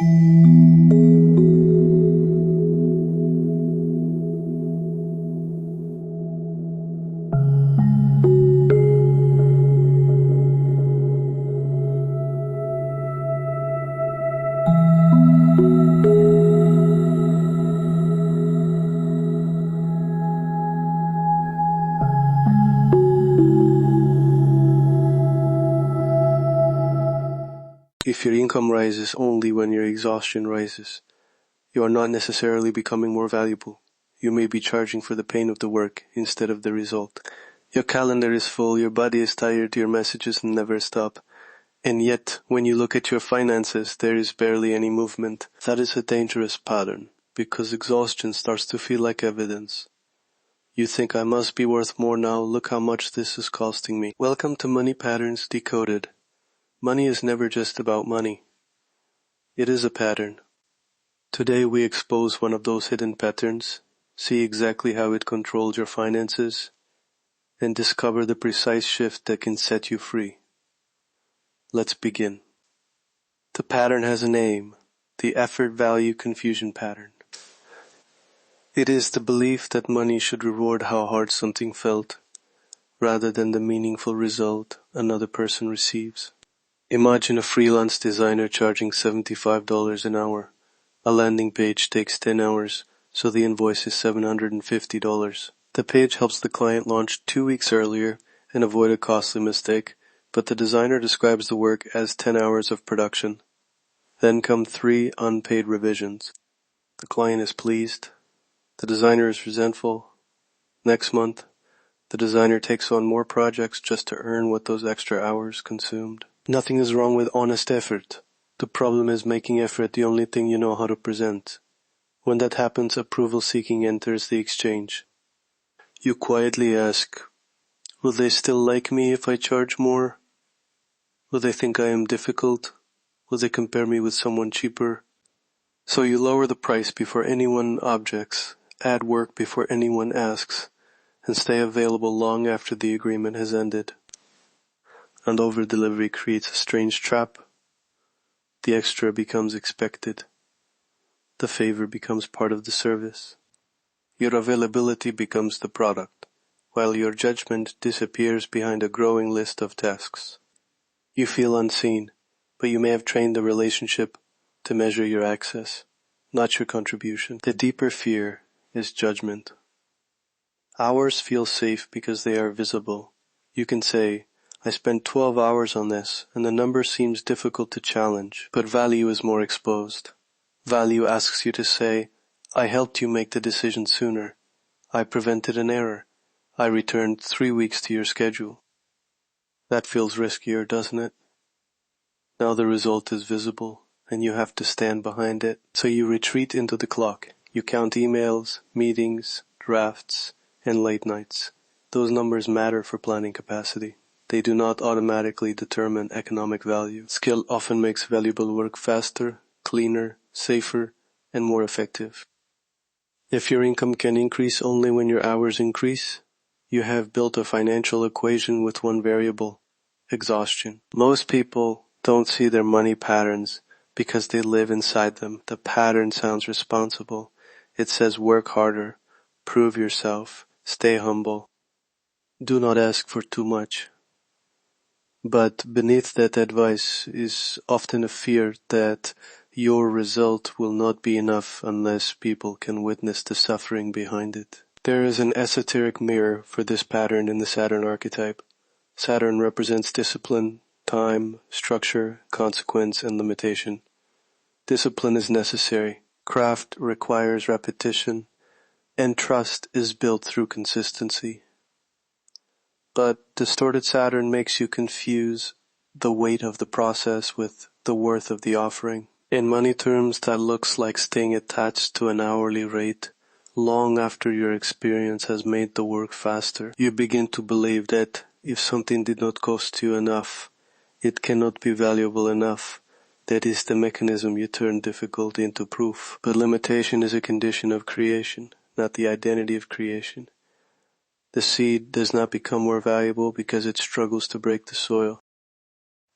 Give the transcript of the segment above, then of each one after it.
If your income rises only when your exhaustion rises, you are not necessarily becoming more valuable. You may be charging for the pain of the work instead of the result. Your calendar is full, your body is tired, your messages never stop. And yet, when you look at your finances, there is barely any movement. That is a dangerous pattern, because exhaustion starts to feel like evidence. You think, I must be worth more now, look how much this is costing me. Welcome to Money Patterns Decoded. Money is never just about money. It is a pattern. Today we expose one of those hidden patterns, see exactly how it controls your finances, and discover the precise shift that can set you free. Let's begin. The pattern has a name, the effort-value confusion pattern. It is the belief that money should reward how hard something felt, rather than the meaningful result another person receives. Imagine a freelance designer charging $75 an hour. A landing page takes 10 hours, so the invoice is $750. The page helps the client launch 2 weeks earlier and avoid a costly mistake, but the designer describes the work as 10 hours of production. Then come 3 unpaid revisions. The client is pleased. The designer is resentful. Next month, the designer takes on more projects just to earn what those extra hours consumed. Nothing is wrong with honest effort. The problem is making effort the only thing you know how to present. When that happens, approval-seeking enters the exchange. You quietly ask, will they still like me if I charge more? Will they think I am difficult? Will they compare me with someone cheaper? So you lower the price before anyone objects, add work before anyone asks, and stay available long after the agreement has ended. And over-delivery creates a strange trap. The extra becomes expected. The favor becomes part of the service. Your availability becomes the product, while your judgment disappears behind a growing list of tasks. You feel unseen, but you may have trained the relationship to measure your access, not your contribution. The deeper fear is judgment. Hours feel safe because they are visible. You can say, I spent 12 hours on this, and the number seems difficult to challenge, but value is more exposed. Value asks you to say, I helped you make the decision sooner. I prevented an error. I returned 3 weeks to your schedule. That feels riskier, doesn't it? Now the result is visible, and you have to stand behind it. So you retreat into the clock. You count emails, meetings, drafts, and late nights. Those numbers matter for planning capacity. They do not automatically determine economic value. Skill often makes valuable work faster, cleaner, safer, and more effective. If your income can increase only when your hours increase, you have built a financial equation with one variable, exhaustion. Most people don't see their money patterns because they live inside them. The pattern sounds responsible. It says work harder, prove yourself, stay humble. Do not ask for too much. But beneath that advice is often a fear that your result will not be enough unless people can witness the suffering behind it. There is an esoteric mirror for this pattern in the Saturn archetype. Saturn represents discipline, time, structure, consequence, and limitation. Discipline is necessary. Craft requires repetition, and trust is built through consistency. But distorted Saturn makes you confuse the weight of the process with the worth of the offering. In money terms, that looks like staying attached to an hourly rate long after your experience has made the work faster. You begin to believe that if something did not cost you enough, it cannot be valuable enough. That is the mechanism you turn difficulty into proof. But limitation is a condition of creation, not the identity of creation. The seed does not become more valuable because it struggles to break the soil.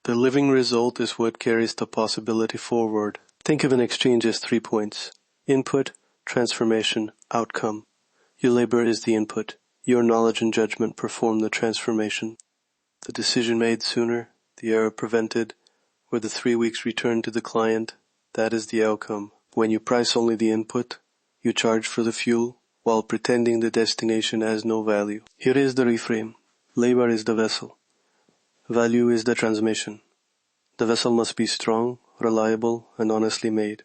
The living result is what carries the possibility forward. Think of an exchange as 3 points: input, transformation, outcome. Your labor is the input. Your knowledge and judgment perform the transformation. The decision made sooner, the error prevented, or the 3 weeks returned to the client, that is the outcome. When you price only the input, you charge for the fuel, while pretending the destination has no value. Here is the reframe. Labor is the vessel. Value is the transmission. The vessel must be strong, reliable, and honestly made.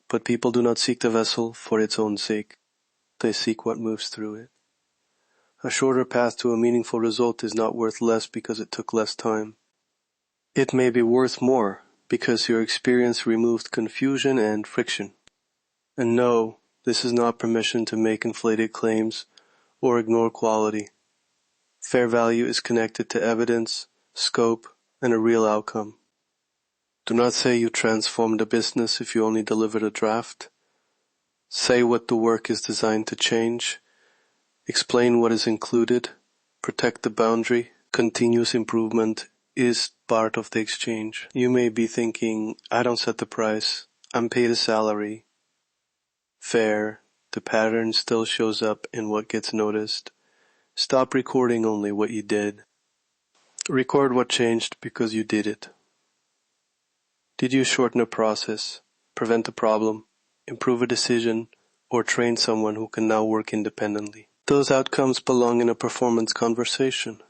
But people do not seek the vessel for its own sake. They seek what moves through it. A shorter path to a meaningful result is not worth less because it took less time. It may be worth more because your experience removed confusion and friction. And no, this is not permission to make inflated claims or ignore quality. Fair value is connected to evidence, scope, and a real outcome. Do not say you transformed a business if you only delivered a draft. Say what the work is designed to change. Explain what is included. Protect the boundary. Continuous improvement is part of the exchange. You may be thinking, I don't set the price. I'm paid a salary. Fair. The pattern still shows up in what gets noticed. Stop recording only what you did. Record what changed because you did it. Did you shorten a process, prevent a problem, improve a decision, or train someone who can now work independently? Those outcomes belong in a performance conversation.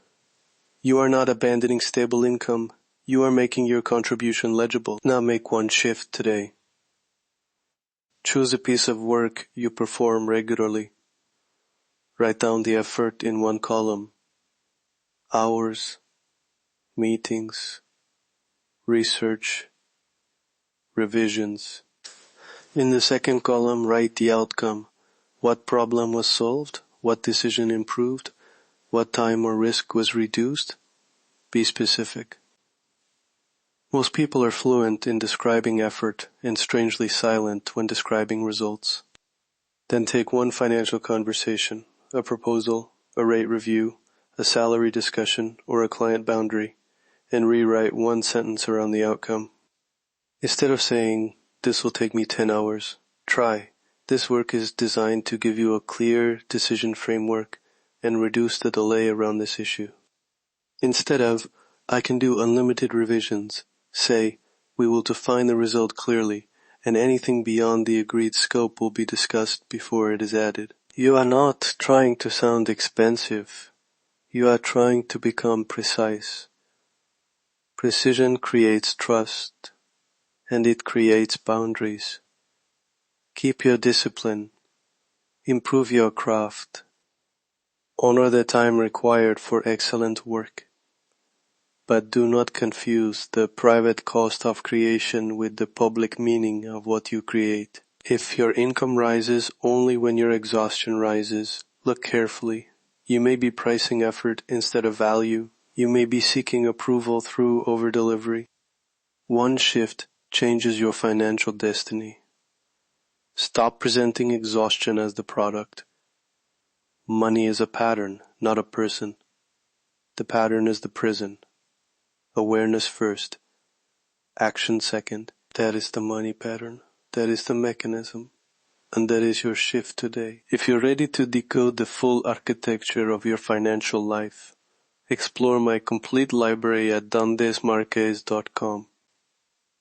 You are not abandoning stable income. You are making your contribution legible. Now make one shift today. Choose a piece of work you perform regularly. Write down the effort in one column. Hours, meetings, research, revisions. In the second column, write the outcome. What problem was solved? What decision improved? What time or risk was reduced? Be specific. Most people are fluent in describing effort and strangely silent when describing results. Then take one financial conversation, a proposal, a rate review, a salary discussion, or a client boundary, and rewrite one sentence around the outcome. Instead of saying, this will take me 10 hours, try, this work is designed to give you a clear decision framework and reduce the delay around this issue. Instead of, I can do unlimited revisions, say, we will define the result clearly, and anything beyond the agreed scope will be discussed before it is added. You are not trying to sound expensive. You are trying to become precise. Precision creates trust, and it creates boundaries. Keep your discipline. Improve your craft. Honor the time required for excellent work. But do not confuse the private cost of creation with the public meaning of what you create. If your income rises only when your exhaustion rises, look carefully. You may be pricing effort instead of value. You may be seeking approval through over-delivery. One shift changes your financial destiny. Stop presenting exhaustion as the product. Money is a pattern, not a person. The pattern is the prison. Awareness first. Action second. That is the money pattern. That is the mechanism. And that is your shift today. If you're ready to decode the full architecture of your financial life, explore my complete library at Desmarques.com.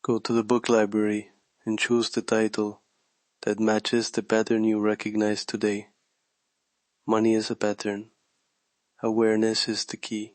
Go to the book library and choose the title that matches the pattern you recognize today. Money is a pattern. Awareness is the key.